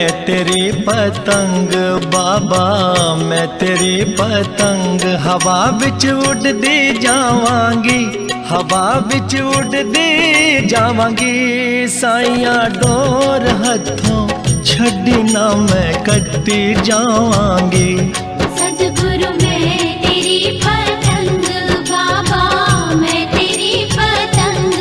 मैं तेरी पतंग बाबा, मैं तेरी पतंग हवा बिच उड़दी जावांगी, हवा बिच उड़दी जावांगी। साइया डोर हथों छड़ी ना मैं कट्टी जावांगी। सतगुरु मैं तेरी पतंग बाबा, मैं तेरी पतंग।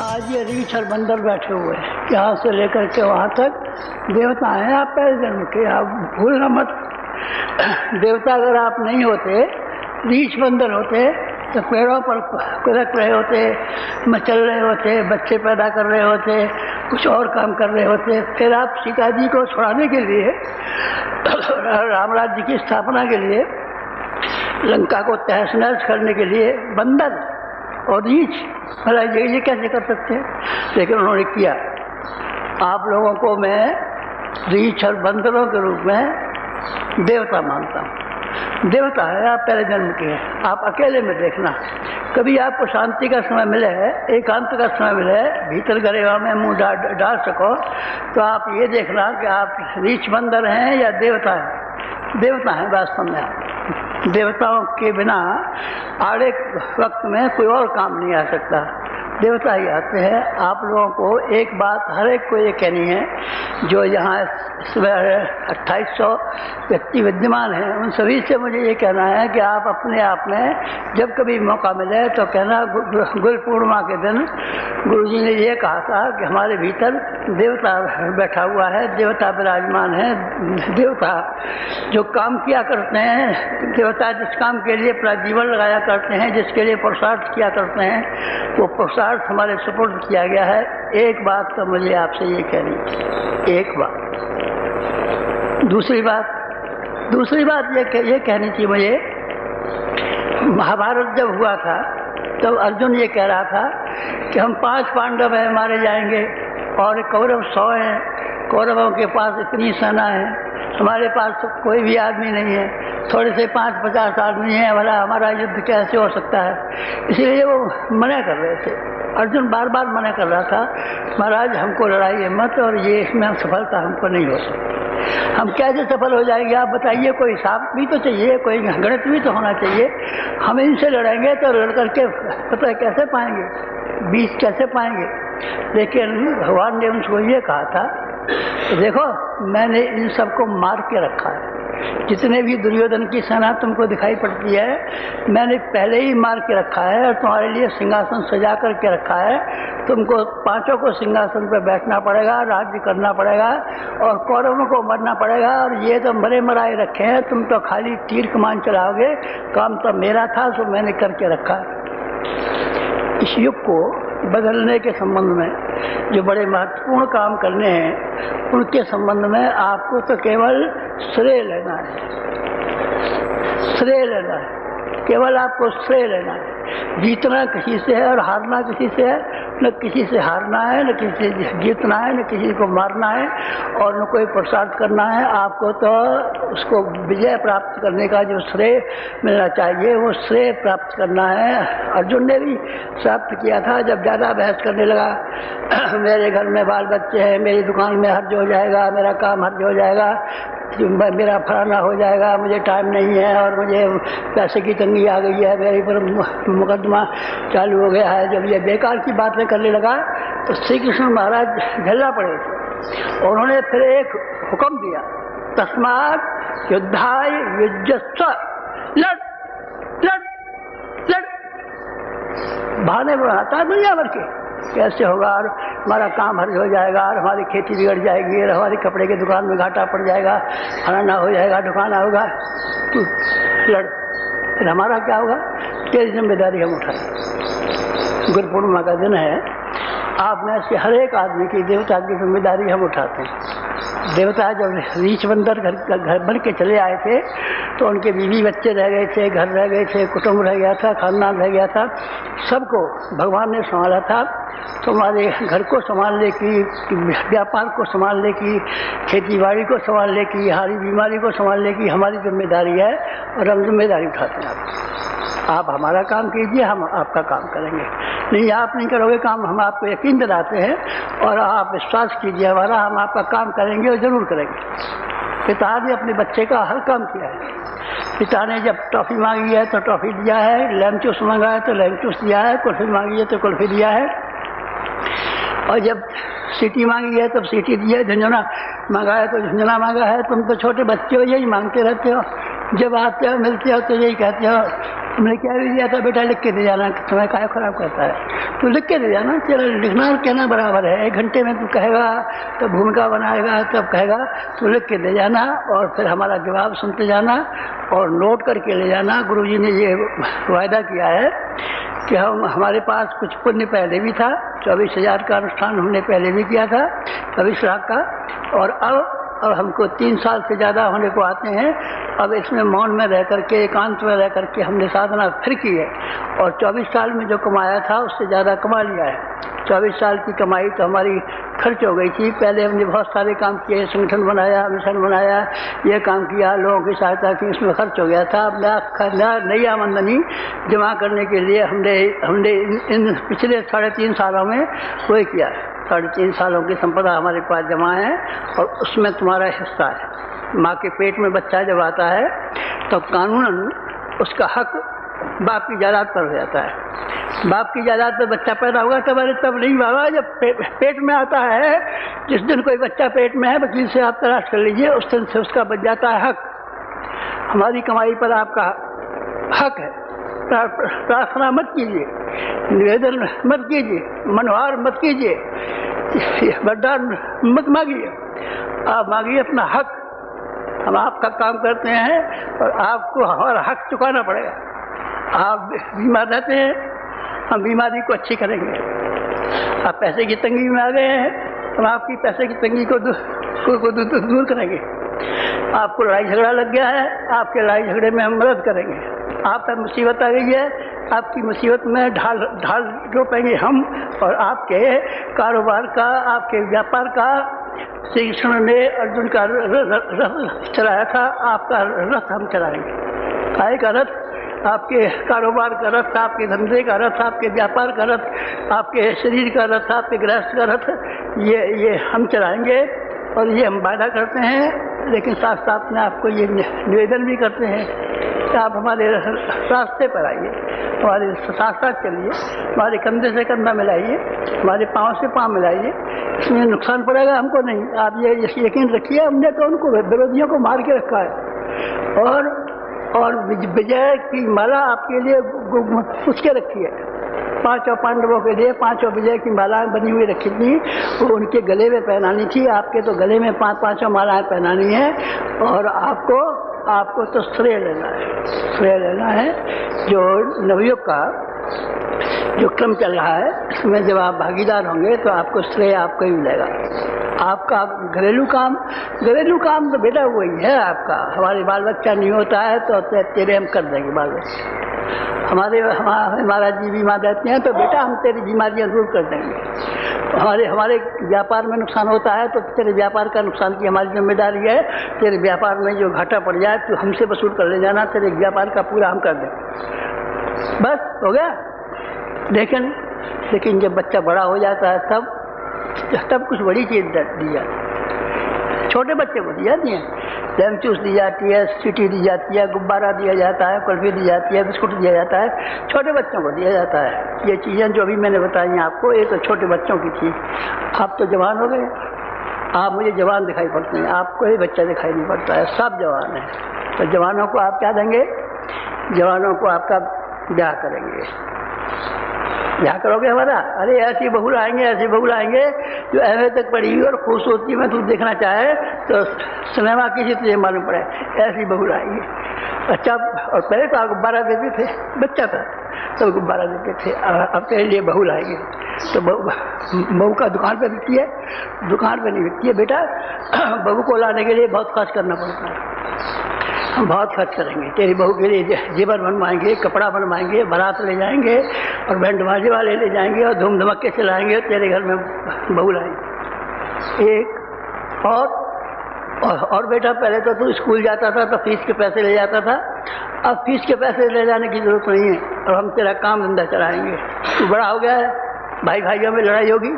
आज ये रीछ और बंदर बैठे हुए हैं, यहाँ से लेकर के वहाँ तक देवता हैं। आप पहले जन्म के, आप भूलना मत। देवता अगर आप नहीं होते, रीछ बंदर होते तो पेड़ों पर कुदक रहे होते, मचल रहे होते, बच्चे पैदा कर रहे होते, कुछ और काम कर रहे होते। फिर आप सीता जी को छुड़ाने के लिए, रामराज्य की स्थापना के लिए, लंका को तहस नहस करने के लिए बंदर और रीछ, भला ये कैसे कर सकते हैं? लेकिन उन्होंने किया। आप लोगों को मैं रीछ और बंदरों के रूप में देवता मानता हूँ। देवता है, आप पहले जन्म के हैं। आप अकेले में देखना, कभी आपको शांति का समय मिले, एकांत का समय मिले, भीतर गरेवा में मुंह डाल सको, तो आप ये देखना कि आप रीछ बंदर हैं या देवता हैं। देवता हैं वास्तव में आप। देवताओं के बिना आड़े वक्त में कोई और काम नहीं आ सकता, देवता ही आते हैं। आप लोगों को एक बात हर एक को ये कहनी है, जो यहाँ 2800 व्यक्ति विद्यमान हैं, उन सभी से मुझे ये कहना है कि आप अपने आप में जब कभी मौका मिले तो कहना, गुरु पूर्णिमा के दिन गुरुजी ने ये कहा था कि हमारे भीतर देवता बैठा हुआ है, देवता विराजमान है। देवता जो काम किया करते हैं, देवता जिस काम के लिए अपना जीवन लगाया करते हैं, जिसके लिए पुरुषार्थ किया करते हैं, वो पुरुषार्थ हमारे सुपुर्द किया गया है। एक बात तो मुझे आपसे ये कहनी है, एक बात। दूसरी बात ये कहनी थी मुझे, महाभारत जब हुआ था तब अर्जुन ये कह रहा था कि हम 5 पांडव हैं, मारे जाएंगे, और कौरव 100 हैं। कौरवों के पास इतनी सेना है, हमारे पास तो कोई भी आदमी नहीं है, थोड़े से 5-50 आदमी हैं, भला हमारा युद्ध कैसे हो सकता है? इसलिए वो मना कर रहे थे। अर्जुन बार बार मना कर रहा था, महाराज हमको लड़ाई मत, और ये इसमें सफलता हमको नहीं हो सकती। हम कैसे सफल हो जाएंगे आप बताइए? कोई हिसाब भी तो चाहिए, कोई गणित भी तो होना चाहिए। हम इनसे लड़ेंगे तो लड़ करके पता कैसे पाएंगे, बीच कैसे पाएंगे? लेकिन भगवान ने उनको ये कहा था, तो देखो मैंने इन सबको मार के रखा है। जितने भी दुर्योधन की सेना तुमको दिखाई पड़ती है, मैंने पहले ही मार के रखा है, और तुम्हारे लिए सिंहासन सजा करके रखा है। तुमको 5 को सिंहासन पर बैठना पड़ेगा, राज्य करना पड़ेगा, और कौरवों को मरना पड़ेगा। और ये तो मरे मराए रखे हैं, तुम तो खाली तीर कमान चलाओगे। काम तो मेरा था, सो मैंने करके रखा। इस युग को बदलने के संबंध में जो बड़े महत्वपूर्ण काम करने हैं, उनके संबंध में आपको तो केवल श्रेय लेना है, श्रेय लेना है, केवल आपको श्रेय लेना है। जीतना किसी से है और हारना किसी से है। न किसी से हारना है, न किसी से जीतना है, न किसी को मारना है, और न कोई पुरुषार्थ करना है। आपको तो उसको विजय प्राप्त करने का जो श्रेय मिलना चाहिए, वो श्रेय प्राप्त करना है। अर्जुन ने भी प्राप्त किया था। जब ज़्यादा बहस करने लगा, मेरे घर में बाल बच्चे हैं, मेरी दुकान में हर्ज हो जाएगा, मेरा काम हर्ज हो जाएगा, मेरा फलाना हो जाएगा, मुझे टाइम नहीं है, और मुझे पैसे की तंगी आ गई है, मेरे पर मुकदमा चालू हो गया है। जब ये बेकार की बातें करने लगा तो श्री कृष्ण महाराज झल्ला पड़े थे। और उन्होंने फिर एक हुक्म दिया, तस्मात् युद्धाय युज्यस्व, लड़ लड़ लड़। बहाने बनाता है दुनिया भर के, कैसे होगा, और हमारा काम हर्ज हो जाएगा, और हमारी खेती बिगड़ जाएगी, और हमारी कपड़े की दुकान में घाटा पड़ जाएगा, फलाना हो जाएगा, दुकान होगा, तू लड़। फिर हमारा क्या होगा? तेरी जिम्मेदारी हम उठाएं। गुरु पूर्णिमा का दिन है, आप में से हर एक आदमी की देवता की जिम्मेदारी हम उठाते हैं। देवता जब रीछ बंदर घर बन के चले आए थे, तो उनके बीवी बच्चे रह गए थे, घर रह गए थे, कुटुंब रह गया था, खानदान रह गया था, सबको भगवान ने संभाला था। तो हमारे घर को संभालने की, व्यापार को संभालने की, खेती बाड़ी को संभालने की, हमारी बीमारी को संभालने की हमारी जिम्मेदारी है और हम जिम्मेदारी उठाते हैं। आप हमारा काम कीजिए, हम आपका काम करेंगे। नहीं, आप नहीं करोगे काम, हम आपको यकीन दिलाते हैं और आप विश्वास कीजिए हमारा, हम आपका काम करेंगे और ज़रूर करेंगे। पिता ने अपने बच्चे का हर काम किया है। पिता ने जब टॉफ़ी मांगी है तो टॉफ़ी दिया है, लेमन जूस मांगा है तो लेमन जूस दिया है, कुल्फ़ी मांगी है तो कुल्फ़ी दिया है, और जब सीटी मांगी है तब सीटी दी है, झंझना मांगा है तो झंझना मांगा है। तुम तो छोटे बच्चे हो, यही मांगते रहते हो। जब आते हो मिलते हो तो यही कहते हो, हमने क्या भी दिया था बेटा, लिख के दे जाना, तुम्हें क्या खराब करता है, तू लिख के दे जाना, तेरा लिखना और कहना बराबर है। 1 घंटे में तू कहेगा तो भूमिका बनाएगा, तब कहेगा तू लिख के दे जाना और फिर हमारा जवाब सुनते जाना और नोट करके ले जाना। गुरुजी ने ये वायदा किया है कि हम, हमारे पास कुछ पुण्य पहले भी था, 24,000 का अनुष्ठान हमने पहले भी किया था, 24 लाख का, और अब हमको 3 साल से ज़्यादा होने को आते हैं। अब इसमें मौन में रह करके, एकांत में रह करके हमने साधना फिर की है और 24 साल में जो कमाया था उससे ज़्यादा कमा लिया है। 24 साल की कमाई तो हमारी खर्च हो गई थी। पहले हमने बहुत सारे काम किए, संगठन बनाया, मिशन बनाया, ये काम किया, लोगों की सहायता की, उसमें खर्च हो गया था। अब नई आमदनी जमा करने के लिए हमने इन पिछले 3.5 सालों में वही किया है। 3.5 सालों की संपदा हमारे पास जमा है और उसमें तुम्हारा हिस्सा है। माँ के पेट में बच्चा जब आता है तो कानूनन उसका हक बाप की जायदाद पर हो जाता है। बाप की जायदाद पर बच्चा पैदा होगा तब नहीं बाबा, जब पेट में आता है, जिस दिन कोई बच्चा पेट में है, वकील से आप तलाश कर लीजिए, उस दिन से उसका बच जाता है हक। हमारी कमाई पर आपका हक है। प्रार्थना मत कीजिए, निवेदन मत कीजिए, मनोहार मत कीजिए, वरदान मत मांगिए, आप मांगिए अपना हक। हम आपका काम करते हैं और आपको हमारा हक चुकाना पड़ेगा। आप बीमार रहते हैं, हम बीमारी को अच्छी करेंगे। आप पैसे की तंगी में आ गए हैं, हम आपकी पैसे की तंगी को दूर करेंगे। आपको लड़ाई झगड़ा लग गया है, आपके लड़ाई झगड़े में हम मदद करेंगे। आप पर मुसीबत आ गई है, आपकी मुसीबत में ढाल रोपेंगे हम, और आपके कारोबार का, आपके व्यापार का, श्री कृष्ण ने अर्जुन का रथ चलाया था, आपका रथ हम चलाएंगे। काय का रथ? आपके कारोबार का रथ, आपके धंधे का रथ, आपके व्यापार का रथ, आपके शरीर का रथ, आपके गृहस्थ का रथ, ये हम चलाएंगे। और ये हम वादा करते हैं, लेकिन साथ साथ में आपको ये निवेदन भी करते हैं कि आप हमारे रास्ते पर आइए, हमारे साथ साथ चलिए, हमारे कंधे से कंधा मिलाइए, हमारे पाँव से पाँव मिलाइए। इसमें नुकसान पड़ेगा हमको नहीं, आप ये यकीन रखिए। हमने तो उनको विरोधियों को मार के रखा है और विजय की माला आपके लिए उसके रखी है। 5 पांडवों के लिए 5 विजय की मालाएं बनी हुई रखी थी, वो उनके गले में पहनानी थी। आपके तो गले में 5 मालाएं पहनानी है और आपको तो श्रेय लेना है। जो नवयुग का जो क्रम चल रहा है, इसमें जब आप भागीदार होंगे तो आपको श्रेय आपको ही मिलेगा। आपका घरेलू काम तो बेटा वही है आपका। हमारे बाल बच्चा नहीं होता है तो तेरे हम कर देंगे बाल बच्चे। हमारा जी बीमा देते हैं तो बेटा हम तेरी बीमारियां दूर कर देंगे। हमारे व्यापार में नुकसान होता है तो तेरे व्यापार का नुकसान की हमारी जिम्मेदारी है। तेरे व्यापार में जो घाटा पड़ जाए तो हमसे वसूल कर ले जाना, तेरे व्यापार का पूरा हम कर देंगे। बस हो गया। लेकिन जब बच्चा बड़ा हो जाता है तब कुछ बड़ी चीज़ दी जाती है। छोटे बच्चे को दी जाती है, लेमन जूस दी जाती है, सीटी दी जाती है, गुब्बारा दिया जाता है, कुल्फी दी जाती है, बिस्कुट दिया जाता है, छोटे बच्चों को दिया जाता है। ये चीज़ें जो अभी मैंने बताई आपको, ये तो छोटे बच्चों की थी। आप तो जवान हो गए, आप मुझे जवान दिखाई पड़ते हैं, आपको ही बच्चा दिखाई नहीं पड़ता है, सब जवान हैं। तो जवानों को आप क्या देंगे? जवानों को आपका ब्याह करेंगे। ब्याह करोगे हमारा? अरे ऐसी बहू लाएंगे जो एमए तक पढ़ी और खूबसूरती में तू देखना चाहे तो सिनेमा किसी तुझे मालूम पड़े, ऐसी बहू लाएंगे। अच्छा, और पहले तो आप गुब्बारा देते थे, बच्चा था तो गुब्बारा देते थे, अब तेरे लिए बहू लाएंगे। तो बहू का दुकान पर बिकती है? दुकान पर नहीं बिकती है बेटा, बहू को लाने के लिए बहुत खर्च करना पड़ता है। हम बहुत खर्च करेंगे, तेरी बहू के लिए जेवर बनवाएंगे, कपड़ा बनवाएंगे, बारात ले जाएंगे और बैंड बाजे वाले ले जाएंगे और धूम धमक्के चलाएंगे, तेरे घर में बहू लाएंगे। एक और बेटा, पहले तो तू स्कूल जाता था तो फीस के पैसे ले जाता था, अब फीस के पैसे ले जाने की जरूरत नहीं है, और हम तेरा काम धंधा चलाएंगे। तू बड़ा हो गया है, भाई भाइयों में लड़ाई होगी,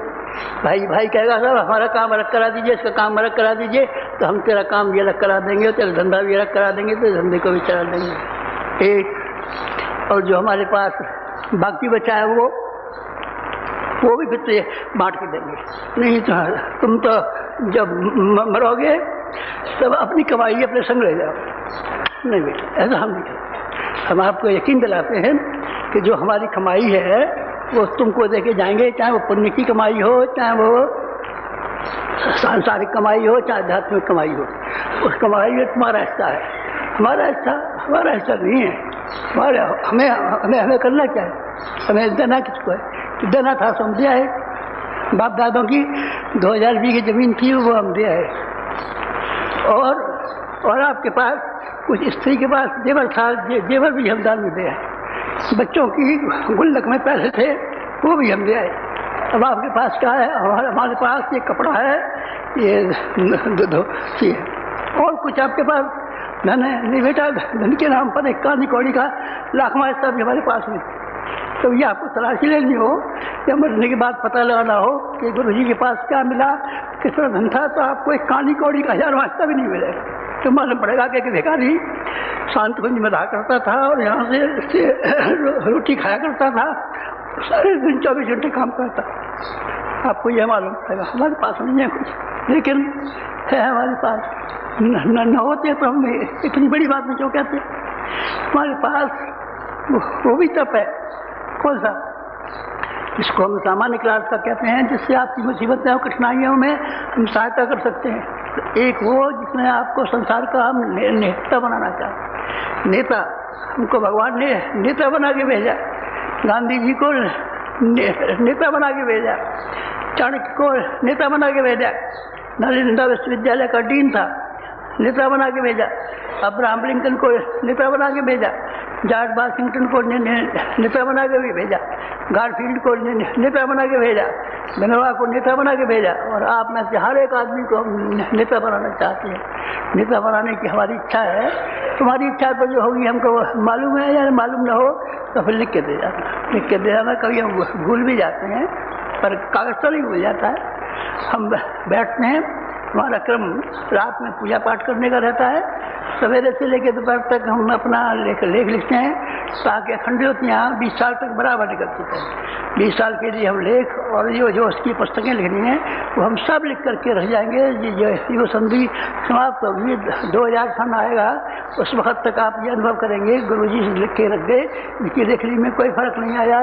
भाई कहेगा साहब हमारा काम अलग करा दीजिए, इसका काम अलग करा दीजिए, तो हम तेरा काम भी अलग करा देंगे, तेरा धंधा भी अलग करा देंगे, तो धंधे को भी चला देंगे। एक और जो हमारे पास बाकी बचा है वो भी फिर बांट के देंगे। नहीं तो तुम तो जब मरोगे तब अपनी कमाई अपने संग ले जाओ। नहीं बेटा, ऐसा हम नहीं करते। हम आपको यकीन दिलाते हैं कि जो हमारी कमाई है वो तुमको देके जाएंगे, चाहे वो पुण्य की कमाई हो, चाहे वो सांसारिक कमाई हो, चाहे आध्यात्मिक कमाई हो, उस कमाई में तुम्हारा हिस्सा है। हमारा हिस्सा नहीं है। हमें करना क्या है? हमें देना किसको है? तो देना था तो हम दिया है। बाप दादों की 2000 बीघे जमीन थी, वो हम दिया है। और आपके पास कुछ स्त्री के पास जेवर था, जेवर भी हम दान में दिया है। बच्चों की गुल्लक में पैसे थे, वो भी हम दिया है। अब आपके पास क्या है? हमारे पास ये कपड़ा है, ये धोती है, और कुछ आपके पास धन है नहीं बेटा। धन के नाम पर एक कानी कौड़ी का लाखवां हिस्सा भी हमारे पास नहीं। तो ये आपको तलाशी लेनी हो या मरने के बाद पता लगाना हो कि गुरु जी के पास क्या मिला, कितना धन था, तो आपको एक कानी कौड़ी का 1000वां हिस्सा भी नहीं मिलेगा। तो मालूम पड़ेगा कि भिखारी शांत कुंज में रहा करता था और यहाँ से रोटी खाया करता था, सारे दिन 24 घंटे काम करता। आपको यह मालूम पड़ेगा। हमारे पास नहीं है कुछ, लेकिन है हमारे पास। न होते तो हम इतनी बड़ी बात में क्यों कहते? हमारे पास वो भी तप है। कौन सा? इसको हम सामान्य क्लास का कहते हैं, जिससे आपकी मुसीबतें और कठिनाइयों में हम सहायता कर सकते हैं। तो एक वो जिसमें आपको संसार का हम नेता बनाना चाहते। नेता हमको भगवान ने नेता बना के भेजा। गांधी जी को नेता बना के भेजा, चाणक्य को नेता बना के भेजा, नालंदा विश्वविद्यालय का डीन था, नेता बना के भेजा। अब्राहम लिंकन को नेता बना के भेजा, जॉर्ज वाशिंगटन को नेता बना के भी भेजा, गारफील्ड को नेता बना के भेजा, मनोवा को नेता बना के भेजा। और आप में से हर एक आदमी को हम नेता बनाना चाहते हैं। नेता बनाने की हमारी इच्छा है। तुम्हारी इच्छा तो जो होगी हमको मालूम है या मालूम ना हो तो फिर लिख के दे जाना। लिख के दे जाना। कभी हम भूल भी जाते हैं, पर कागज तो नहीं भूल जाता है। हम बैठते हैं, हमारा क्रम रात में पूजा पाठ करने का रहता है। सवेरे से लेकर दोपहर तक हम अपना लेख लिखते हैं, ताकि अखंड ज्योतियाँ 20 साल तक बराबर निकल चुके हैं। 20 साल के लिए हम लेख और जो उसकी पुस्तकें लिखनी हैं वो हम सब लिख करके रह जाएंगे। ये संधि समाप्त होगी, 2000 सन आएगा, उस वक्त तक आप ये अनुभव करेंगे गुरु जी लिख के रख गए, इनकी लेखनी में कोई फर्क नहीं आया,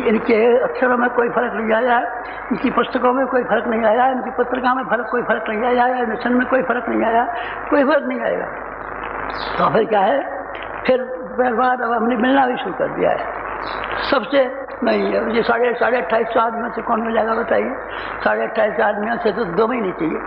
इनके अक्षरों में कोई फर्क नहीं आया, इनकी पुस्तकों में कोई फर्क नहीं आया, इनकी पत्रिका में कोई फर्क नहीं आया, मिशन में कोई फर्क नहीं आया, कोई फर्क नहीं आएगा। तो फिर क्या है? फिर बाद अब हमने मिलना भी शुरू कर दिया है सबसे। नहीं है ये 28.5 आदमियों से कौन मिलेगा बताइए? 28.5 आदमियों से तो 2 महीने चाहिए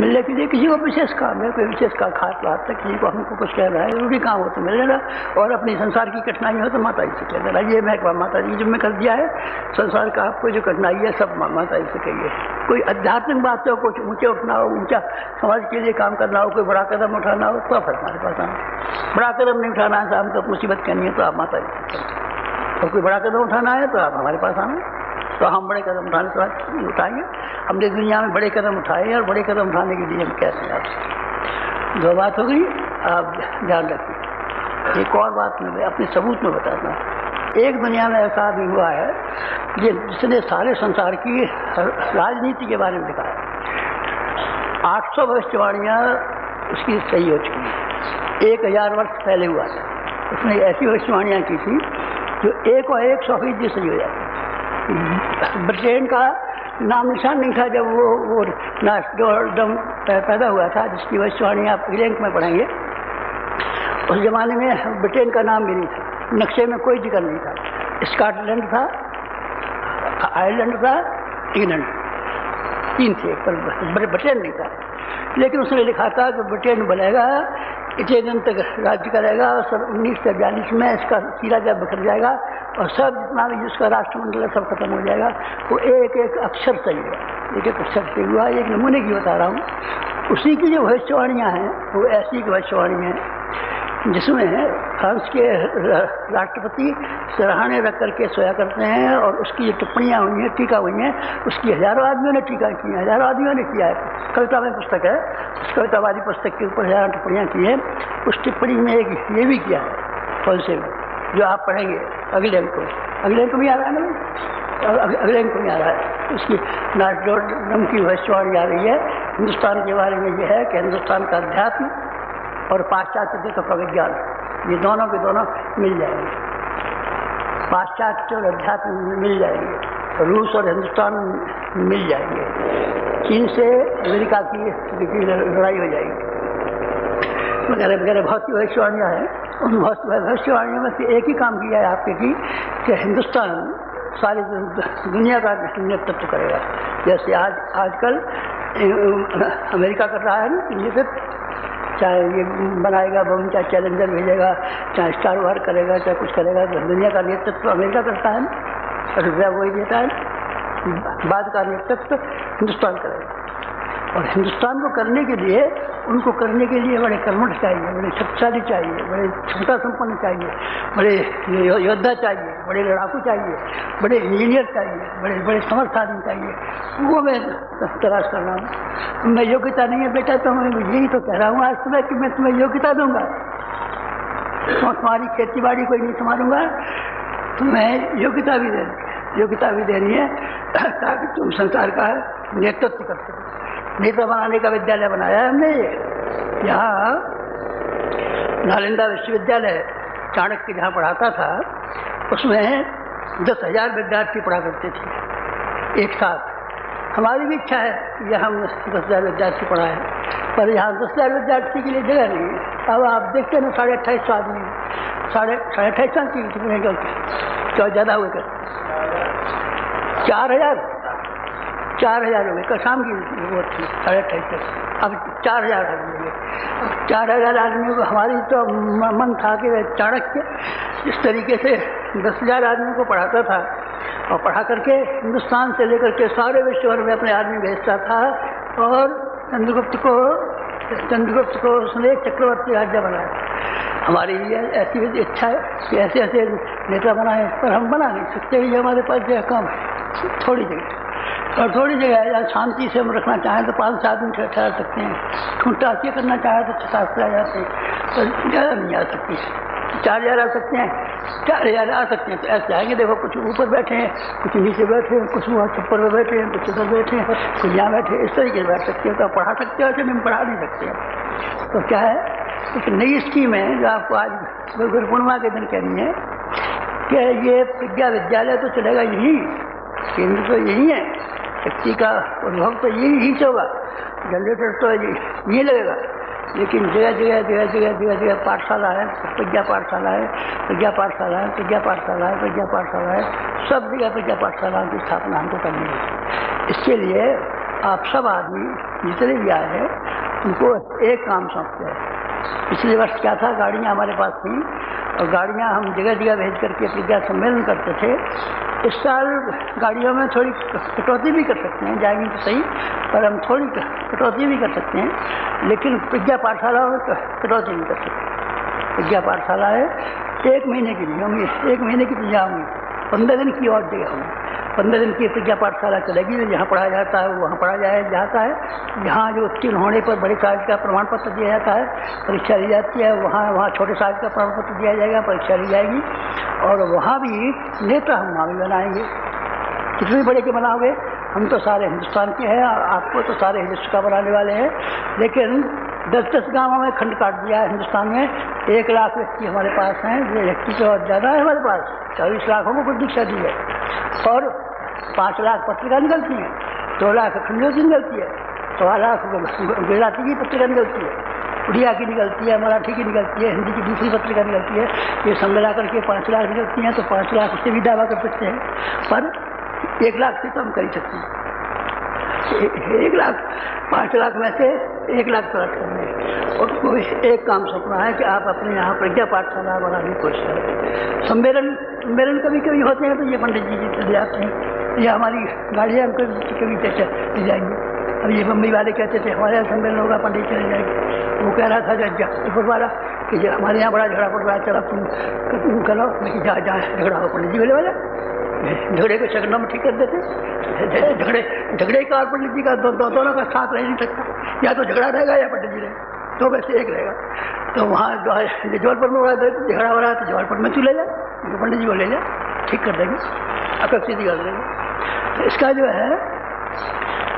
मिलने के लिए। किसी को विशेष काम है, कोई विशेष का खास बात तक किसी को हमको कुछ कह रहा है, जरूरी काम हो तो मिल लेना, और अपनी संसार की कठिनाई हो तो माता जी से कह देना। ये मैं माता जी जिम्मे कर दिया है। संसार का आपको जो कठिनाई है सब माता जी से कहिए। कोई आध्यात्मिक बात हो, कुछ ऊँचे उठना हो, ऊँचा समाज के लिए काम करना हो, कोई बड़ा कदम उठाना हो तो फिर हमारे पास आना। बड़ा कदम नहीं उठाना है, हमको मुसीबत कहनी है तो आप माता जी से कहें। और कोई बड़ा कदम उठाना है तो आप हमारे पास आना, तो हम बड़े कदम उठाएंगे। हमने दुनिया में बड़े कदम उठाए और बड़े कदम उठाने के लिए हम कहते हैं आपसे। 2 बात हो गई, आप ध्यान रखिए। एक और बात मैं अपने सबूत में बताता हूँ। एक दुनिया में ऐसा आदमी हुआ है जिसने सारे संसार की राजनीति के बारे में लिखा है। 800 भविष्यवाणियाँ उसकी सही हो चुकी हैं। 1000 वर्ष पहले हुआ था। उसने ऐसी भविष्यवाणियाँ की थी जो 100% सही हो जाती। ब्रिटेन का नाम निशान नहीं था जब वो नास्ट्रोडम पैदा हुआ था, जिसकी भविष्यवाणी आप अगले अंक में पढ़ेंगे। उस जमाने में ब्रिटेन का नाम भी नहीं था, नक्शे में कोई जिक्र नहीं था। स्कॉटलैंड था, आयरलैंड था, इंग्लैंड, 3 थे, पर ब्रिटेन नहीं था। लेकिन उसने लिखा था कि ब्रिटेन बनेगा इतने दिन तक राज्य करेगा और सब 1942 में इसका सिरा जब बिखर जाएगा और सब जितना भी जिसका राष्ट्रमंडल है सब खत्म हो जाएगा। वो एक एक अक्षर सही हुआ, एक एक अक्षर सही हुआ। एक नमूने की बता रहा हूँ। उसी की जो भविष्यवाणियाँ हैं वो ऐसी भविष्यवाणी हैं जिसमें फ्रांस के राष्ट्रपति सिरहाने रख करके सोया करते हैं और उसकी जो टिप्पणियाँ हुई हैं, टीका हुई हैं, उसकी हजारों आदमियों ने टीका की है, हजारों आदमियों ने किया है। कविता में पुस्तक है, उस कवितावादी पुस्तक के ऊपर हजारों टिप्पणियाँ की है। उस टिप्पणी में एक ये भी किया है होलसेल, जो आप पढ़ेंगे अगले अंक को भी आ रहा है ना, अगले अंक को भी आ रहा है। उसकी नाटोडम की भविष्यवाणी आ रही है हिंदुस्तान के बारे में। यह है कि हिंदुस्तान का अध्यात्म और पाश्चात्य का विज्ञान, ये दोनों के दोनों मिल जाएंगे। पाश्चात्य और अध्यात्म मिल जाएंगे, रूस और हिंदुस्तान मिल जाएंगे, चीन से अमेरिका की लड़ाई हो जाएगी वगैरह वगैरह। बहुत सी भविष्यवाणियाँ हैं। उन भविष्यवाणियों में से एक ही काम किया है आपके कि हिंदुस्तान सारी दुनिया का नेतृत्व करेगा। जैसे आजकल अमेरिका कर रहा है ना नेतृत्व, चाहे ये बनाएगा बम, चाहे चैलेंजर भेजेगा, चाहे स्टार वार करेगा, चाहे कुछ करेगा, तो दुनिया का नेतृत्व अमेरिका करता है ना, रुपया वही देता है। बाद का नेतृत्व हिंदुस्तान करेगा। और हिंदुस्तान को करने के लिए, उनको करने के लिए बड़े कर्मठ चाहिए, बड़े शक्तिशाली चाहिए, बड़े क्षमता संपन्न चाहिए, बड़े योद्धा चाहिए, बड़े लड़ाकू चाहिए, बड़े इंजीनियर चाहिए, बड़े बड़े समर्थ आदमी चाहिए। वो मैं तलाश कर रहा हूँ। मैं योग्यता नहीं है बेटा, तो मैं यही तो कह रहा हूँ आज सुबह कि मैं तुम्हें योग्यता दूंगा। तो तुम्हारी खेती बाड़ी कोई नहीं संभालूंगा, तुम्हें योग्यता भी देनी है ताकि तुम संसार का नेतृत्व कर सको। नेता बनाने का विद्यालय बनाया है हमने। यहाँ नालंदा विश्वविद्यालय चाणक्य जहाँ पढ़ाता था, उसमें 10,000 विद्यार्थी पढ़ा करते थे एक साथ। हमारी भी इच्छा है कि हम 10,000 विद्यार्थी पढ़ाएं, पर यहाँ 10,000 विद्यार्थी के लिए जगह नहीं है। अब आप देखते हैं 28,500 आदमी, 28,500 की कितने क्या ज़्यादा हुए कर 4,000 हो गए। कल शाम की वो थी 28,500, अब 4,000 आदमी। 4,000 आदमी को हमारी तो मन था कि चाणक्य इस तरीके से 10,000 आदमी को पढ़ाता था और पढ़ा करके हिंदुस्तान से लेकर के सारे विश्व भर में अपने आदमी भेजता था। और चंद्रगुप्त को उसने चक्रवर्ती राज्य बनाया। हमारी ऐसी इच्छा है कि ऐसे ऐसे नेता बनाए, पर हम बना नहीं सकते। ये हमारे पास जगह कम है, थोड़ी जगह, और थोड़ी जगह है। शांति से हम रखना चाहें तो 5 आदमी ठहर सकते हैं। ठूंटासी करना चाहे तो 6-7 आ जाते हैं, तो ज़्यादा नहीं आ सकती। 4,000 आ सकते हैं, 4,000 आ सकते हैं। तो ऐसे आएंगे, देखो कुछ ऊपर बैठे हैं, कुछ नीचे बैठे हैं, कुछ वहाँ छप्पर में बैठे हैं, कुछ उधर बैठे हैं, कुछ यहाँ बैठे हैं। इस तरीके से बैठ सकते हैं। तो आप पढ़ा सकते हो, ऐसे हम पढ़ा नहीं सकते। तो क्या है, एक नई स्कीम है जो आपको आज गुरु पूर्णिमा के दिन कहनी है कि ये विद्या विद्यालय तो चलेगा यही, केंद्र तो यही है, शक्ति का उद्भव तो यही होगा, जनरेटर तो यही लगेगा। लेकिन जगह पाठशाला है, प्रज्ञा पाठशाला है, सब जगह प्रज्ञा पाठशालाओं की स्थापना हमको करनी है। इसके लिए आप सब आदमी जितने भी आए हैं उनको एक काम सौंपते हैं। पिछले वर्ष क्या था, गाड़ियाँ हमारे पास थी और गाड़ियाँ हम जगह जगह भेज करके प्रज्ञा सम्मेलन करते थे। इस साल गाड़ियों में थोड़ी कटौती भी कर सकते हैं, जाएंगे तो सही, पर हम थोड़ी कटौती भी कर सकते हैं। लेकिन प्रज्ञा पाठशालाओं में कटौती नहीं कर सकते। प्रज्ञा पाठशाला है 1 महीने की नहीं होंगी, 1 महीने की तो जाऊँगी, 15 दिन की और जगह होंगी। 15 दिन की प्रज्ञा पाठशाला चलेगी, जहाँ पढ़ाया जाता है वहाँ पढ़ा जाता है। जहाँ जो उत्तीर्ण होने पर बड़े साइज का प्रमाण पत्र दिया जाता है, परीक्षा ली जाती है, वहाँ छोटे साइज का प्रमाण पत्र दिया जाएगा, परीक्षा ली जाएगी। और वहाँ भी नेता हम वहाँ भी बनाएंगे। कितने बड़े के बनाओगे, हम तो सारे हिंदुस्तान के हैं, आपको तो सारे हिंदुस्तान का बनाने वाले हैं। लेकिन 10-10 गाँवों में खंड काट दिया है हिंदुस्तान में। 1 लाख व्यक्ति हमारे पास हैं, जो व्यक्ति तो और ज़्यादा है हमारे पास, 24 लाखों को दीक्षा दी है और 5 लाख पत्रिका निकलती हैं, 2 लाख अखंड की निकलती है, 1.25 लाख गुजराती की पत्रिका निकलती है, उड़िया की निकलती है, मराठी की निकलती है, हिंदी की दूसरी पत्रिका निकलती है। ये सब मिला करके 5 लाख निकलती हैं। तो 5 लाख से भी दावा कर सकते हैं, पर 1 लाख से तो हम कर ही सकते हैं। 1 लाख 5 लाख में से 1 लाख तलाश करने, और कोई एक काम सपना है कि आप अपने यहाँ प्रज्ञा पाठशाला बनाने की कोशिश करें। सम्मेलन कभी कभी होते हैं तो ये पंडित जी चले जाते हैं, या हमारी गाड़ियाँ कभी चली जाएंगी। अब ये बम्बई वाले कहते थे हमारे यहाँ सम्मेलन होगा, पंडित चले जाएंगे। वो कह रहा था जयपुर वाला कि हमारे यहाँ बड़ा झगड़ा पड़ रहा है, चलो तुम करो, लेकिन जहाँ झगड़ा हो पंडित जी बोले वाला झगड़े को चकना में ठीक कर देते। झगड़े का और पंडित जी का दोनों का साथ रह नहीं सकता, या तो झगड़ा रहेगा या पंडित जी रहेगा, तो वैसे एक रहेगा। तो वहाँ जबलपुर में झगड़ा हो रहा है तो जबलपुर में तू ले जा, तो पंडित जी को ले जा, ठीक कर देंगे, अकड़ सीधी कर देंगे। तो इसका जो है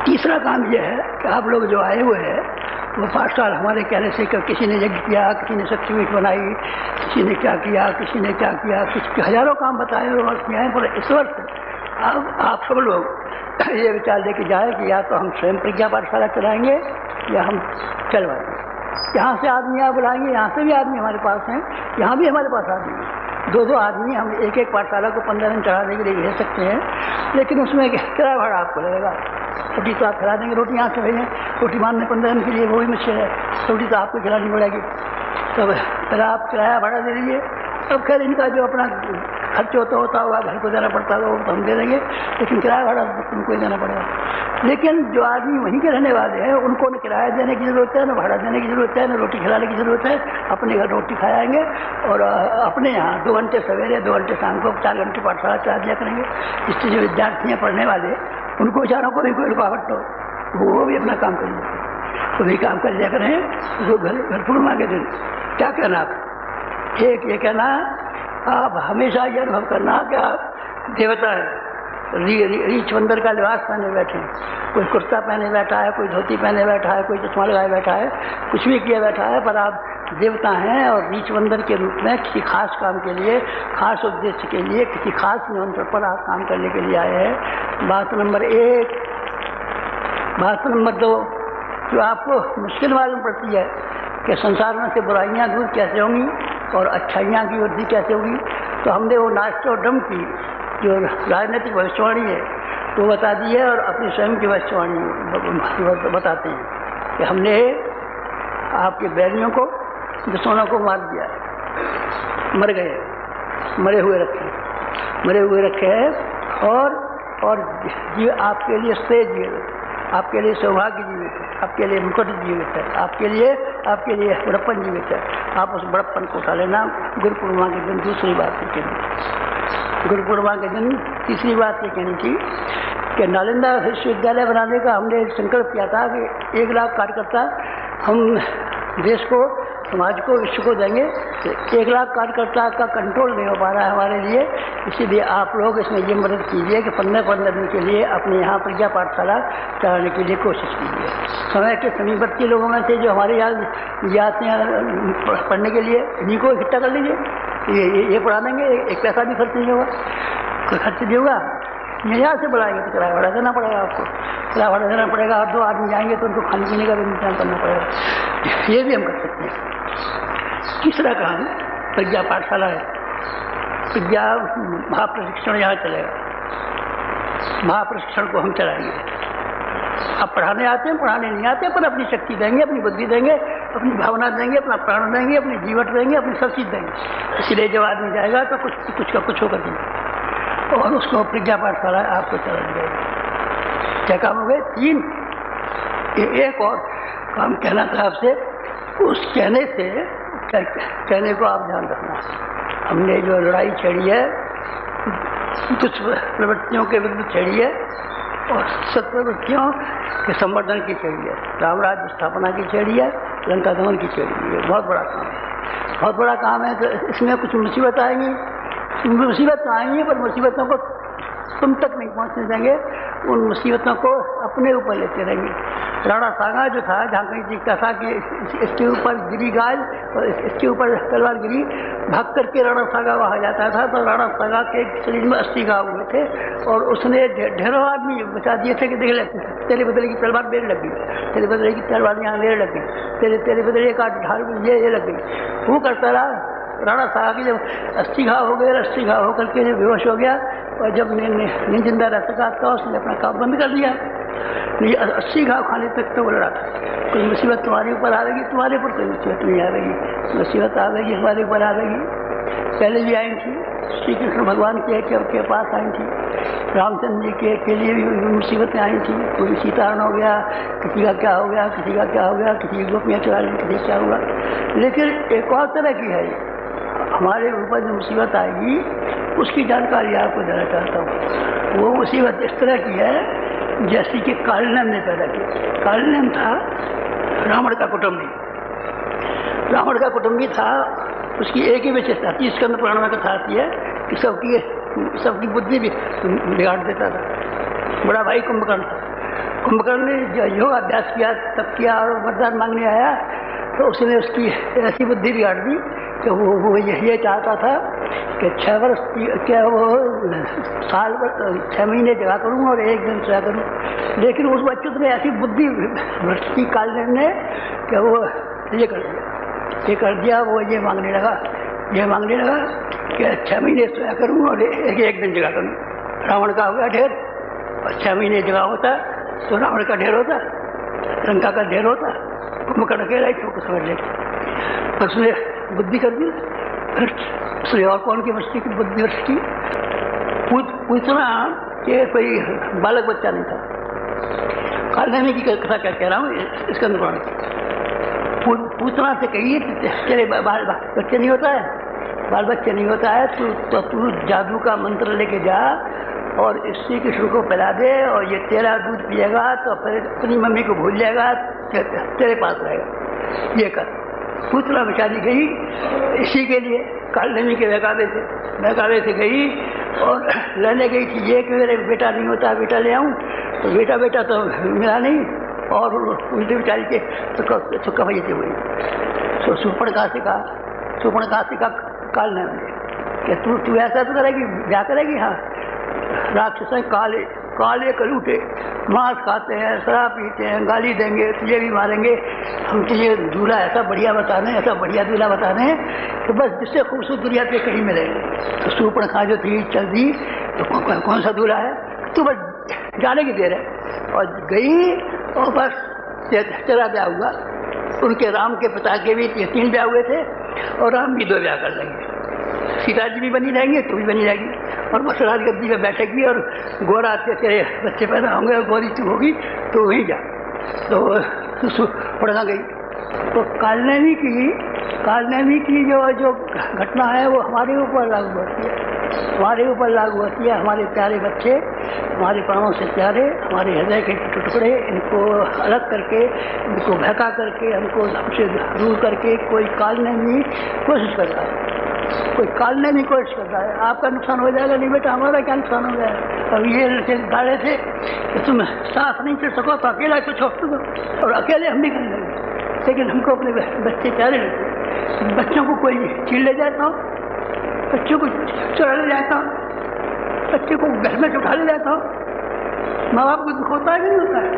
तीसरा काम ये है कि आप लोग जो आए हुए हैं वो 5 साल हमारे कहने से किसी ने यज्ञ किया, किसी ने सत्संग बनाई, किसी ने क्या किया, किसी ने क्या किया, किसी हजारों काम बताए और किए हैं। पर इस वर्ष अब आप सब लोग ये विचार लेके जाए कि या तो हम स्वयं प्रज्ञा पाठशाला चलाएंगे या हम चलवाएंगे। यहाँ से आदमी आप बुलाएंगे, यहाँ से भी आदमी हमारे पास हैं, यहाँ भी हमारे पास आदमी हैं। 2-2 आदमी हम एक पाठशाला को 15 दिन चढ़ाने के लिए भेज सकते हैं, लेकिन उसमें किराया भाड़ा आपको लगेगा। रोटी तो आप खिला देंगे, रोटी यहाँ से भेजें, रोटी मानने 15 दिन के लिए वो भी मुश्किल है, रोटी तो आपको खिलानी पड़ेगी। तो फिर आप किराया भाड़ा दे दीजिए। अब खैर इनका जो अपना खर्च होता होगा, घर को देना पड़ता होगा, वो तो हम दे देंगे, लेकिन किराया भाड़ा तुमको ही देना पड़ेगा। लेकिन जो आदमी वहीं के रहने वाले हैं उनको न किराया देने की ज़रूरत है, न भाड़ा देने की ज़रूरत है, न रोटी खिलाने की ज़रूरत है। अपने घर रोटी खाएंगे और अपने यहाँ 2 घंटे सवेरे 2 घंटे शाम को 4 घंटे पाठशाला चला दिया करेंगे। इससे जो विद्यार्थी हैं पढ़ने वाले, उनको बेचारों को भी कोई रुकावट हो, वो भी अपना काम कर लेते, वो भी काम कर लिया करें। जो घर पूर्णिमा के दिन क्या कहना, एक ये कहना, आप हमेशा ये अनुभव करना कि आप देवता है, रीछ बंदर का लिबास पहने बैठे हैं। कोई कुर्ता पहने बैठा है, कोई धोती पहने बैठा है, कोई चश्मा लगाए बैठा है, कुछ भी किए बैठा है, पर आप देवता हैं और रीछ बंदर के रूप में किसी खास काम के लिए, खास उद्देश्य के लिए, किसी खास निमंत्रण पर आप काम करने के लिए आए हैं। बात नंबर 1। बात नंबर 2, जो आपको मुश्किल मालूम पड़ती है कि संसार में से बुराइयाँ दूर कैसे होंगी और अच्छाइयाँ की वृद्धि कैसे होगी, तो हमने वो नास्ट्रोडम की जो राजनीतिक भविष्यवाणी है वो बता दी है, और अपनी स्वयं की भविष्यवाणी बताते हैं कि हमने आपके बैरियों को, दुश्मनों को मार दिया, मर गए, मरे हुए रखे हैं, और जीव आपके लिए श्रेय जीवित, आपके लिए सौभाग्य जीवित है, आपके लिए मुकुट जीवित है, आपके लिए बड़प्पन जीवित है। आप उस बड़प्पन को उठा लेना। गुरु पूर्णिमा के दिन दूसरी बात ये कहनी, गुरु पूर्णिमा के दिन तीसरी बात ये कहनी थी कि नालंदा विश्वविद्यालय बनाने का हमने संकल्प किया था कि 1 लाख कार्यकर्ता हम देश को, समाज को, विश्व को देंगे। तो 1 लाख कार्यकर्ता का कंट्रोल नहीं हो पा रहा है हमारे लिए, इसीलिए आप लोग इसमें ये मदद कीजिए कि 15-15 दिन के लिए अपने यहाँ प्रज्ञा पाठशाला चलाने के लिए कोशिश कीजिए। समय के समीपवर्ती लोगों में से जो हमारे यहाँ आते हैं पढ़ने के लिए, इन्हीं को इकट्ठा कर लीजिए, ये पढ़ा देंगे, एक पैसा भी खर्च नहीं होगा, कोई खर्च नहीं होगा। यहाँ से बुलाएंगे तो किराया भाड़ा देना पड़ेगा, आपको किराया भाड़ा देना पड़ेगा, और 2 आदमी जाएंगे तो उनको खाने पीने का भी इंतजाम करना पड़ेगा। ये भी हम कर सकते हैं। तीसरा काम प्रज्ञा पाठशाला है। प्रज्ञा महाप्रशिक्षण यहाँ चलेगा, महाप्रशिक्षण को हम चलाएंगे। आप पढ़ाने आते हैं, पढ़ाने नहीं आते, पर अपनी शक्ति देंगे, अपनी बुद्धि देंगे, अपनी भावना देंगे, अपना प्राण देंगे, अपनी जीवन देंगे, अपनी सब चीज़ देंगे। इसलिए जब आदमी जाएगा तो कुछ का कुछ होकर देंगे, और उसको प्रज्ञा पाठशाला आपको चलानी जाएगी। क्या काम हो गए? 3। एक और काम कहना था आपसे, उस कहने को आप ध्यान रखना। हमने जो लड़ाई छेड़ी है कुछ प्रवृत्तियों के विरुद्ध छेड़ी है और सत्प्रवृत्तियों के संवर्धन की छेड़ी है, रामराज्य स्थापना की छेड़ी है, लंका दमन की छेड़ी है। बहुत बड़ा काम है, बहुत बड़ा काम है। तो इसमें कुछ मुसीबत आएंगी, मुसीबत तो आएंगी, पर मुसीबतों को तुम तक नहीं पहुंचने देंगे, उन मुसीबतों को अपने ऊपर लेते रहेंगे। राणा सांगा जो था, जहाँ कहीं दिखता था कि इसके ऊपर गिरी गाय और इसके ऊपर तलवार गिरी, भाग करके राणा सांगा वहाँ जाता था, तो राणा सांगा के शरीर में 80 घाव हुए थे, और उसने ढेरों आदमी बचा दिए थे कि देख ले, तेरे बदले की तलवार मेरे लग गई, तेरे बदले की तलवार यहाँ मेरे लग गई, तेरे बदले का ढाल ये लग गई। वो करता रहा। राणा सांगा की जब 80 घाव हो गए, 80 घाव होकर के जब बेहोश हो गया, और जब नहीं जिंदा रह सका तो उसने अपना काम बंद कर दिया। नहीं 80 घाव खाने तक तो बोल रहा था कोई मुसीबत तुम्हारे ऊपर आएगी, तुम्हारे ऊपर कोई मुसीबत नहीं आएगी, मुसीबत आएगी हमारे ऊपर आएगी। पहले भी आई थी, श्री कृष्ण भगवान के पास आई थी, रामचंद्र जी के लिए भी मुसीबतें आई थी, कोई सीताहरण हो गया, किसी का क्या हो गया, किसी का क्या हो गया, किसी की गोपियाँ चुरा ली, किसी क्या हुआ। लेकिन एक और तरह की है, हमारे ऊपर जो मुसीबत आएगी उसकी जानकारी आपको देना चाहता हूँ। वो मुसीबत इस तरह की है जैसे कि कालनेम ने पैदा की। कालनेम था रावण का कुटुंबी, रावण का कुटुंबी था, उसकी एक ही विशेषता थी, स्कंद पुराण में कथा आती है कि सबकी बुद्धि भी बिगाड़ देता था। बड़ा भाई कुंभकर्ण था, कुंभकर्ण ने योग अभ्यास किया, तप किया और वरदान मांगने आया तो उसने उसकी ऐसी बुद्धि बिगाड़ दी कि वो ये चाहता था कि 6 वर्ष क्या वो साल 6 महीने जगा करूँ और 1 दिन सोया करूँ। लेकिन उस बच्चे ने ऐसी बुद्धि भ्रष्ट की कालनेम ने कि वो ये कर दिया, वो ये मांगने लगा कि 6 महीने सोया करूँ और 1 दिन जगा करूँ। रावण का हो गया ढेर, और 6 महीने जगा होता तो रावण का ढेर होता, लंका का ढेर होता, कुंभकर्ण अकेला ही सबको समझ लेता। उसने बुद्धि कर दी भ्रष्ट, इसलिए और कौन की भ्रष्टि की बुद्धि भ्रष्ट की। पूछना कि कोई बालक बच्चा नहीं था। कालनेमी की कथा क्या कह रहा हूँ, इसके अंदर पूछना से कहिए तेरे बाल बच्चे नहीं होता है, बाल बच्चे नहीं होता है तो तू जादू का मंत्र लेके जा और श्री कृष्ण को पिला दे और ये तेरा दूध पिएगा तो फिर अपनी मम्मी को भूल जाएगा, तेरे पास रहेगा। ये कर। पूतना बेचारी गई इसी के लिए, कालनेमी के बहकावे से गई और लेने गई थी ये कि मेरे बेटा नहीं होता, बेटा ले आऊँ, तो बेटा तो मिला नहीं और उल्टे बेचारी के सुक्का भजते हुई। तो सुपर्णखा से कहा कालनेमी ने कि तू ऐसा तो करेगी, क्या करेगी? हाँ, राक्षस हैं काले कलूटे, मांस खाते हैं, शराब पीते हैं, गाली देंगे, तुझे भी मारेंगे, हम तुझे दूल्हा ऐसा बढ़िया बताने, ऐसा बढ़िया दूल्हा बताने कि बस जिससे खूबसूरत दुनिया पे कहीं मिलेंगे। तो सुपर्णखा जो थी चल दी, तो कौन सा दूल्हा है, तू बस जाने की देर है। और गई और बस तेरा ब्याह हुआ। उनके राम के पिता के भी 3 ब्याह हुए थे और राम भी 2 ब्याह कर लेंगे। सीता जी भी बनी रहेंगे, तू भी बनी रहेगी और मसराज गद्दी में बैठेगी और गोरा तेरे बच्चे पैदा होंगे और गोरी तू होगी, तो वहीं जा। तो पढ़ना गई। तो कालनेमी की जो घटना है वो हमारे ऊपर लागू होती है, हमारे प्यारे बच्चे, हमारे प्राणों से प्यारे, हमारे हृदय के टुकड़े, इनको अलग करके, इनको बहका करके, हमको हमसे दूर करके कोई कालनेमी कोशिश करता है, आपका नुकसान हो जाएगा। नहीं बेटा, हमारा क्या नुकसान हो जाएगा? अब ये गाड़े थे कि तुम साथ नहीं चढ़ सको तो अकेला तो छोड़ दो, और अकेले हम भी कर लेंगे। लेकिन हमको अपने बच्चे प्यारे लगते, बच्चों को कोई छीन ले जाता हो, बच्चों को चुरा ले जाता हो, बच्चे को घर में उठा ले जाता हो, माँ बाप को दुख होता है कि नहीं होता है?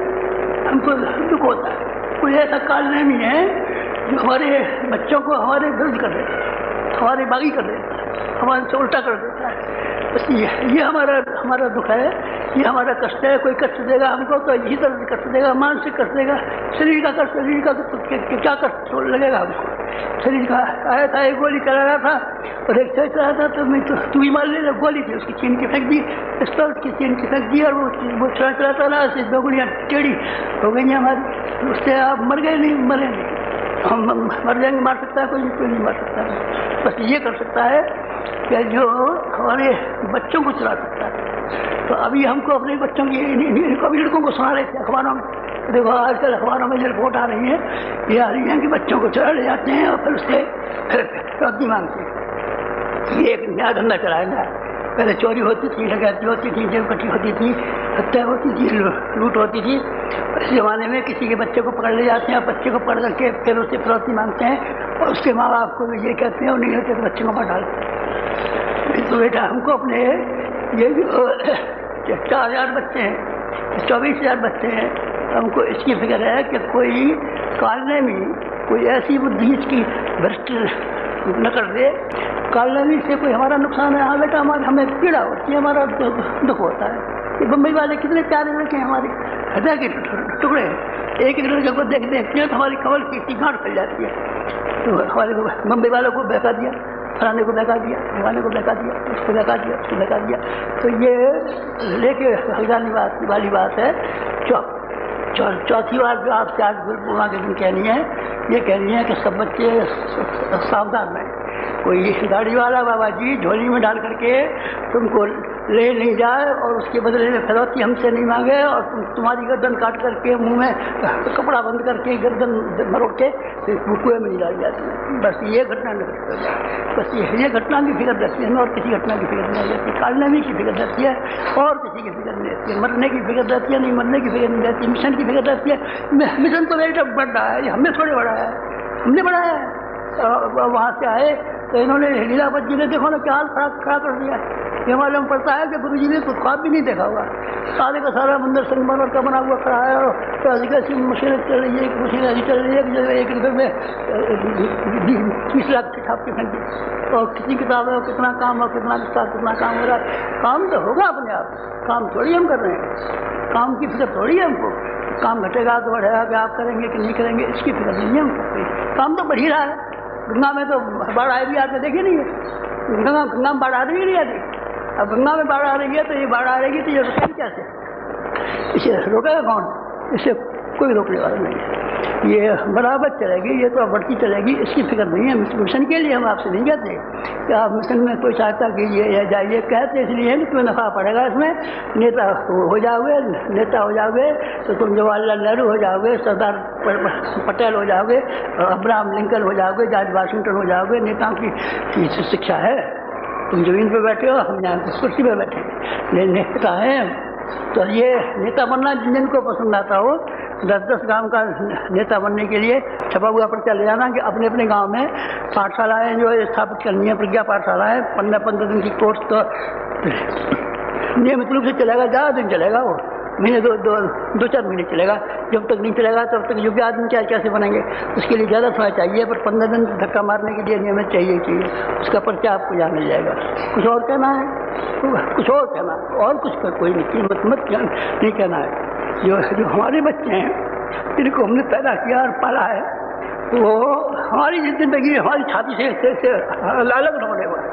हमको दुख होता है। कोई ऐसा कालनेमी है जो हमारे बच्चों को हमारे विरुद्ध कर देता है, हमारे बागी कर देता है, हमारे से उल्टा कर देता है। बस ये हमारा दुख है, ये हमारा कष्ट है। कोई कष्ट देगा हमको तो इसी तरह से कष्ट देगा, मानसिक कष्ट देगा, शरीर का कष्ट क्या कष्ट लगेगा हमको? शरीर का आया था, एक गोली चला रहा था और एक चल रहा था, तो मैं तू भी मार ले, गोली थी उसकी चीन की फेंक दी, पिस्तौल की चीन की फेंक दी और वो चलाता रहा, ऐसे 2 गोलियाँ टेढ़ी हो गई हमारी। उससे आप मर गए? नहीं मरे नहीं, हम मर जाएंगे, मार सकता है कोई नहीं मार सकता है। बस ये कर सकता है कि जो हमारे बच्चों को चला सकता है। तो अभी हमको अपने बच्चों की इनको अभी लड़कों को सुना रहे थे अखबारों में, देखो आजकल अखबारों में जो रिपोर्ट आ रही है, ये आ रही है कि बच्चों को चला ले जाते हैं और फिर उससे रद्दी मांगते हैं। ये एक नया धंधा चलाएगा। पहले चोरी होती थी, डकैती होती थी, जेब कटी होती थी, हत्या होती थी, लूट होती थी। इस ज़माने में किसी के बच्चे को पकड़ ले जाते हैं, बच्चे को पकड़ करके फिर उससे फिरौती मांगते हैं और उसके माँ बाप को ये कहते हैं और नहीं होते तो बच्चे को मार डालते हैं। तो बेटा हमको अपने ये जो 4000 बच्चे हैं, 24,000 बच्चे हैं, हमको इसकी फिक्र है कि कोई कालनेमी कोई ऐसी बुद्धि इसकी भ्रष्ट न कर दे। कालनेमी से कोई हमारा नुकसान है? हाँ बेटा, हमें पीड़ा होती है, हमारा दुख होता है। ये बम्बई वाले कितने प्यारे लड़के हैं हमारे, हृदय के टुकड़े एक एक लड़के को देखते हैं तो हमारी कमर की गांठ फैल जाती है। तो हमारे मुंबई वालों को बहका दिया, फलाने को बहका दिया, फलाने को बहका दिया, उसको बहका दिया, उसको बहका दिया। तो ये लेके हल्दानी वाली बात है। चौथी बात जो आपसे आज गुरु पूर्णिमा के दिन कहनी है, ये कहनी है कि सब बच्चे सावधान रहें। कोई गाड़ी वाला बाबा जी झोली में डाल करके तुमको ले नहीं जाए और उसके बदले में फिरौती हमसे नहीं मांगे और तुम्हारी गर्दन काट करके मुंह में कपड़ा बंद करके गर्दन मरोड़ के कुएं में नहीं डाल जाती है। बस ये घटना न घट जाए। बस ये घटना की फिक्र रहती है हमें, और किसी घटना की फिक्र नहीं रहती। कालनेमी की फिक्र रहती है और किसी की फिक्र नहीं रहती है। मरने की फिक्र रहती है, नहीं मरने की फिक्र नहीं रहती। मिशन की फिक्र रहती है। मिशन तो बेटा बढ़ रहा है, हमने थोड़े बढ़ाया है, हमने बढ़ाया है। वहाँ से आए तो इन्होंने लीलावत जी ने देखो ना क्या हाल खड़ा कर दिया। ये मालूम पड़ता है कि गुरु जी ने तो ख्वाब भी नहीं देखा हुआ। सारे का सारा मंदिर संगमरमर का बना हुआ खड़ा है और ऐसी मशीनें चल रही है, एक मशीन ऐसी चल रही है कि एक रुपये में 20 लाख की छाप के फेंकी। और किसी किताब में कितना काम और कितना काम हो रहा है। काम तो होगा अपने आप, काम थोड़ी हम कर रहे हैं, काम की फिक्र थोड़ी है हमको। काम घटेगा तो बढ़ेगा कि आप करेंगे कि नहीं करेंगे, इसकी फिक्र नहीं है हमको। काम तो बढ़ ही रहा है। गंगा में तो बाढ़ आई भी आपने देखी नहीं है। गंगा में बाढ़ आ रही है नहीं आती। अब गंगा में बाढ़ आ रही है तो ये बाढ़ आ रही तो ये रोकेगी कैसे? इसे रोकेगा कौन? इसे कोई रोकने वाला नहीं है। ये बराबर चलेगी, ये तो बढ़ती चलेगी, इसकी फिक्र नहीं है। मिशन के लिए हम आपसे नहीं कहते कि आप मिशन में कोई सहायता कीजिए या जाइए, कहते इसलिए कि तुम्हें नफा पड़ेगा इसमें। नेता हो जाओगे तो तुम जवाहरलाल नेहरू हो जाओगे, सरदार पटेल हो जाओगे, अब्राहम लिंकन हो जाओगे, जॉर्ज वाशिंगटन हो जाओगे। नेताओं की शिक्षा है। तुम जमीन पे बैठे हो, हम यहाँ कुर्सी पे बैठे नेता हैं। तो ये नेता बनना जिनको पसंद आता हो 10-10 गांव का नेता बनने के लिए छपा हुआ पर्चा ले जाना कि अपने अपने गांव में पाठशालाएँ जो है स्थापित करनी है, प्रज्ञा पाठशालाएँ। 15-15 दिन की कोर्स तो नियमित रूप से चलेगा, ज़्यादा दिन चलेगा वो, महीने 2-4 महीने चलेगा। जब तक नहीं चलेगा तब तक योग्य आदमी कैसे बनेंगे? उसके लिए ज़्यादा समय चाहिए, पर 15 दिन धक्का मारने के लिए नियमित चाहिए। उसका पर्चा आपको यहाँ मिल जाएगा। कुछ और कहना है? कुछ और कहना है? और कुछ कोई नहीं नहीं कहना है। जो हमारे बच्चे हैं जिनको हमने पैदा किया और पाला है, वो हमारी जिंदगी हमारी छाती से अलग होने वाला।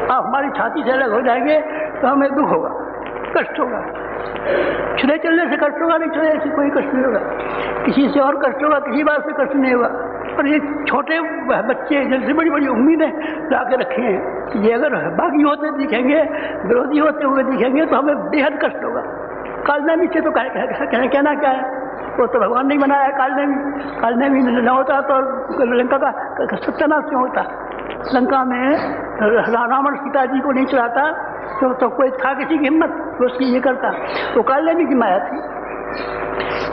आप हमारी छाती से अलग हो जाएंगे तो हमें दुख होगा, कष्ट होगा। चले चलने से कष्ट होगा, नहीं चले से कोई कष्ट नहीं होगा। किसी से और कष्ट होगा, किसी बात से कष्ट नहीं होगा। और ये छोटे बच्चे जिनसे बड़ी बड़ी उम्मीदें ला के रखे हैं, ये अगर बागी होते दिखेंगे, विरोधी होते हुए दिखेंगे तो हमें बेहद कष्ट होगा। कालनेमी से तो कहना क्या है? वो तो भगवान नहीं बनाया है। कालनेमी न होता तो लंका का सत्यानाश क्यों होता? लंका में रावण सीता जी को नहीं चलाता तो कोई था किसी की हिम्मत तो उसकी ये करता? तो कालनेमी की माया थी।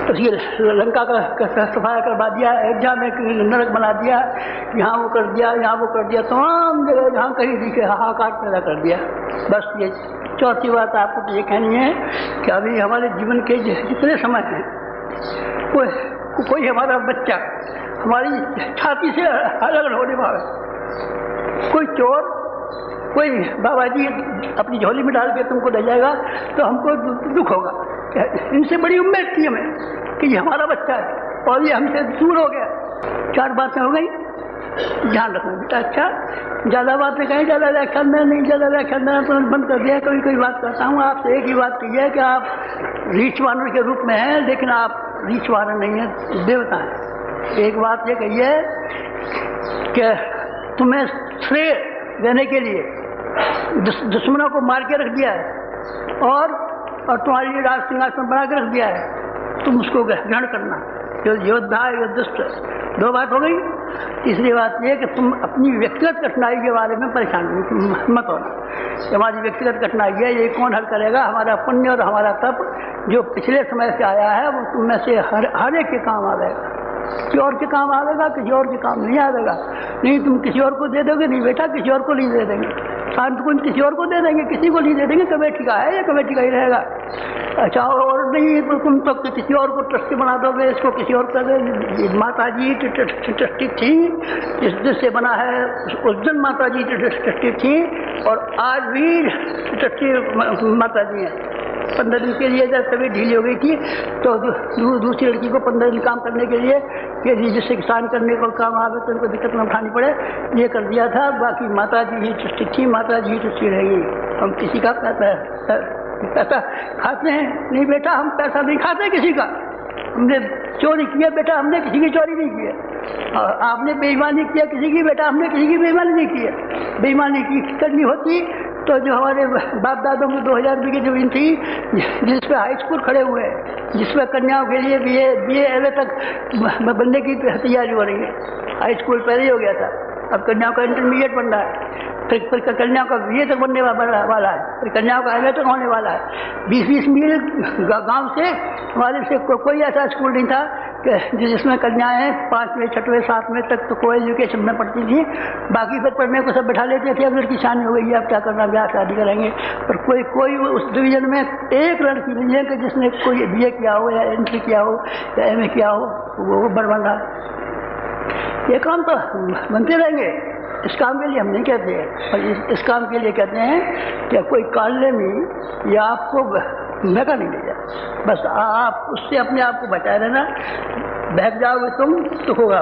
तो ये लंका का सफाया करवा दिया, अयोध्या में नरक बना दिया, यहाँ वो कर दिया, यहाँ वो कर दिया, तमाम जगह जहाँ कहीं दिखे हाहाकार पैदा कर दिया। बस ये चौथी बात आपको ये कहनी है कि अभी हमारे जीवन के जितने समय हैं, कोई हमारा बच्चा हमारी छाती से अलग होने वाला, कोई चोर, कोई बाबा जी अपनी झोली में डाल के तुमको ले जाएगा तो हमको दुख होगा। इनसे बड़ी उम्मीद थी हमें कि ये हमारा बच्चा है और ये हमसे दूर हो गया। 4 बातें हो गई, ध्यान रखना बेटा। अच्छा, ज़्यादा बातें कहीं, ज़्यादा व्याख्यान में नहीं, ज़्यादा व्याख्यान देना तो बंद कर दिया। कोई बात करता हूँ आपसे, एक ही बात कही है कि आप रीछ वानर के रूप में हैं, लेकिन आप रीछ वानर नहीं है, देवता हैं। एक बात ये कही है कि तुम्हें श्रेय देने के लिए दुश्मनों को मार के रख दिया है और तुम्हारे लिए राज सिंहासन बना के रख दिया है, तुम उसको ग्रहण करना। जो योद्धा है, युद्धस्थ। 2 बात हो गई। तीसरी बात यह कि तुम अपनी व्यक्तिगत कठिनाई के बारे में परेशान मत होना। हमारी व्यक्तिगत कठिनाई है, ये कौन हल करेगा? हमारा पुण्य और हमारा तप जो पिछले समय से आया है वो तुम में से हर एक के काम आएगा। किसी और के काम आएगा, किसी और के काम नहीं आएगा। नहीं तुम किसी और को दे दोगे, नहीं बेटा किसी और को नहीं दे देंगे। शांत कुंज किसी और को दे देंगे, किसी को नहीं दे देंगे। कमेटी का है, ये कमेटी का ही रहेगा। अच्छा, और नहीं तो तुम तो किसी और को ट्रस्टी बना दोगे, इसको किसी और कर दे। माता जी ट्रस्टी थी, जिससे बना है उस दिन माता जी ट्रस्टी थी और आज भी ट्रस्टी माता जी हैं। 15 दिन के लिए जब तबीयत ढीली हो गई थी तो दूसरी लड़की को 15 दिन काम करने के लिए कि जिससे किसान करने को काम आवे तो उनको दिक्कत न उठानी पड़े, ये कर दिया था। बाकी माता जी ही चुस्ती थी, माता जी ही चुस्ती रहेगी। हम किसी का पैसा खाते हैं नहीं बेटा, हम पैसा नहीं खाते किसी का। हमने चोरी किया बेटा, हमने किसी की चोरी नहीं की है। और आपने बेईमानी किया किसी की बेटा, हमने किसी की बेईमानी नहीं की है। बेईमानी की करनी होती तो जो हमारे बाप दादों में 2000 बीघे जमीन थी जिस पे हाई स्कूल खड़े हुए हैं, जिसमें कन्याओं के लिए BA MA तक बनने की तैयारी हो रही है। हाई स्कूल पहले ही हो गया था, अब कन्याओं का इंटरमीडिएट बन रहा है, फिर कन्याओं का BA तक बनने वाला है, फिर कन्याओं का MA तक होने वाला है। 20-20 मील गांव से हमारे से कोई ऐसा स्कूल नहीं था कि जिसमें कन्याएं 5वें 6वें 7वें तक तो कोई एजुकेशन में पढ़ती थी। बाकी फिर पढ़ने को सब बैठा लेते थे, अब लड़की शादी हो गई है, अब क्या करना, ब्याह शादी करेंगे। पर कोई उस डिवीजन में एक लड़की नहीं है कि जिसने कोई BA किया हो या एंट्री किया हो या MA किया हो, वो बन रहा। ये काम तो बनते रहेंगे, इस काम के लिए हम नहीं कहते हैं, पर इस काम के लिए कहते हैं कि कोई कालने में या आपको महका नहीं ले जाए, बस आप उससे अपने आप को बचाए रहना। बहक जाओगे तुम तो होगा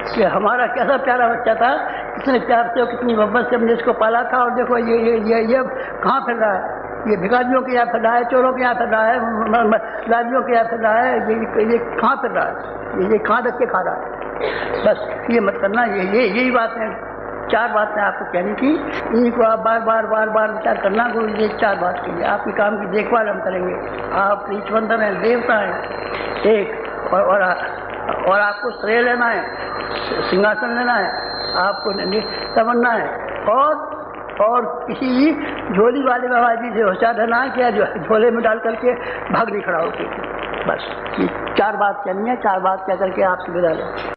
कि हमारा कैसा प्यारा बच्चा था, कितने प्यार से और कितनी मोहब्बत से हमने इसको पाला था, और देखो ये कहाँ फिर रहा है, ये भिखारियों के यहाँ फिर रहा है, चोरों के यहाँ फिर रहा है, लाजियों के यहाँ फिर रहा है, ये कहाँ फिर रहा है, ये कहाँ रख के खा रहा है। बस ये मत करना। यही बात है, 4 बातें आपको कहनी थी, इन्हीं को आप बार विचार करना। गुरु जी 4 बात कीजिए, आपके काम की देखभाल हम करेंगे। आप ईश्वरंदर हैं, देवता हैं एक, और आपको श्रेय लेना है, सिंहासन लेना है, आपको तमन्ना है, और किसी झोली वाले बाबा जी से होशियार रहना है क्या जो झोले में डाल करके भाग नहीं खड़ा होती। बस ये 4 बात कहनी है, 4 बात कह करके आपसे विदा लें।